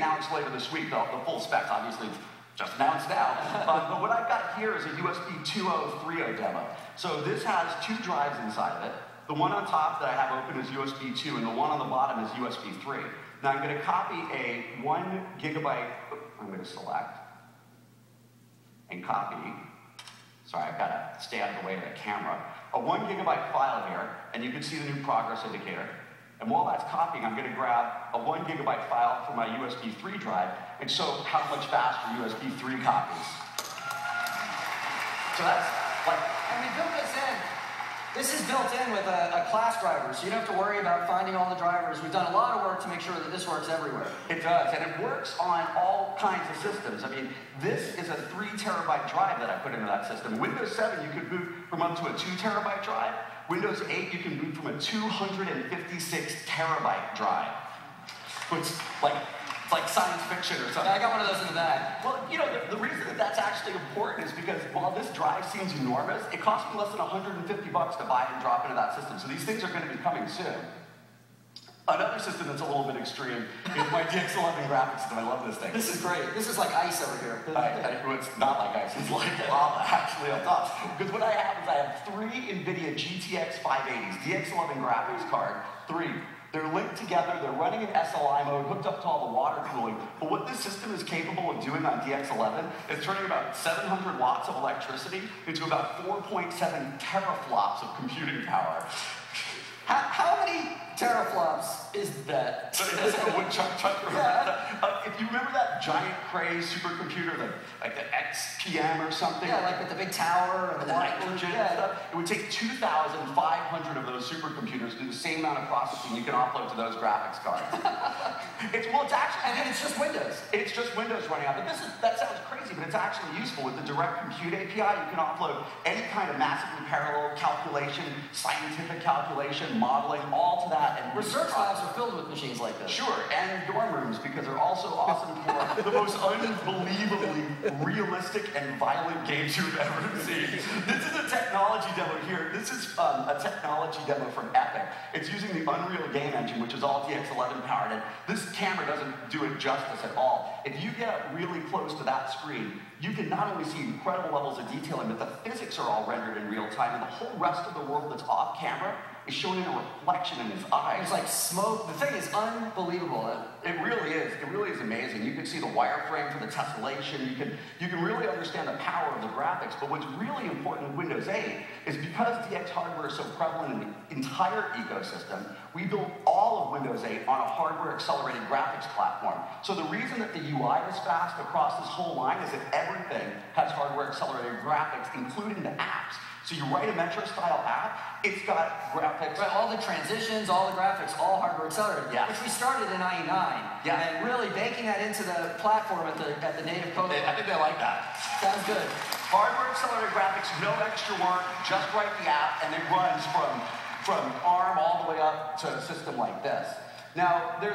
announced later this week, the full specs, obviously, just announced now. But what I've got here is a USB 2.0/3.0 demo. So this has 2 drives inside of it. The one on top that I have open is USB 2, and the one on the bottom is USB 3. Now I'm going to copy a 1 gigabyte, I'm going to select, and copy, sorry, I've got to stay out of the way of the camera, a 1 gigabyte file here, and you can see the new progress indicator. And while that's copying, I'm going to grab a 1 gigabyte file from my USB 3 drive and show how much faster USB 3 copies. So that's like... And we built this in. This is built in with a class driver, so you don't have to worry about finding all the drivers. We've done a lot of work to make sure that this works everywhere. It does, and it works on all kinds of systems. I mean, this is a 3 terabyte drive that I put into that system. Windows 7, you could boot from up to a 2 terabyte drive. Windows 8, you can boot from a 256 terabyte drive. Which, it's like science fiction or something. Yeah, I got one of those in the bag. Well, you know, the reason that that's actually important is because while this drive seems enormous, it cost me less than $150 to buy and drop into that system. So these things are going to be coming soon. Another system that's a little bit extreme is my DX11 graphics system. I love this thing. This is great. This is like ice over here. It's not like ice. It's like lava, actually, on top. Because what I have is I have 3 NVIDIA GTX 580s, DX11 graphics card, 3. They're linked together, they're running in SLI mode, hooked up to all the water cooling. But what this system is capable of doing on DX11 is turning about 700 watts of electricity into about 4.7 teraflops of computing power. How many teraflops is that? So it's like a woodchuck chucker. Yeah. If you remember that giant Cray supercomputer, like the XPM or something? Yeah, like with the big tower and the nitrogen and stuff. It would take 2,500 of those supercomputers to do the same amount of processing you can offload to those graphics cards. It's actually... And then it's just Windows. It's just Windows running out. But that sounds crazy, but it's actually useful. With the Direct Compute API, you can offload any kind of massively parallel calculation, scientific calculation, modeling, all to that. And research labs are filled with machines like this. Sure, and dorm rooms, because they're also awesome for the most unbelievably realistic and violent games you've ever seen. This is a technology demo here. This is a technology demo from Epic. It's using the Unreal Game Engine, which is all DX11 powered, and this camera doesn't do it justice at all. If you get up really close to that screen, you can not only see incredible levels of detailing, but the physics are all rendered in real time, and the whole rest of the world that's off camera is showing a reflection in his eyes. It's like smoke. The thing is unbelievable. It really is. It really is amazing. You can see the wireframe for the tessellation. You can really understand the power of the graphics. But what's really important with Windows 8 is because DX hardware is so prevalent in the entire ecosystem, we built all of Windows 8 on a hardware-accelerated graphics platform. So the reason that the UI is fast across this whole line is that everything has hardware-accelerated graphics, including the apps. So you write a Metro-style app, it's got graphics. Right, all the transitions, all the graphics, all hardware accelerated. Yeah. Which we started in IE9. Yeah. And really baking that into the platform at the native code. I think they like that. Sounds good. Hardware accelerated graphics, no extra work, just write the app, and it runs from ARM all the way up to a system like this. Now, there's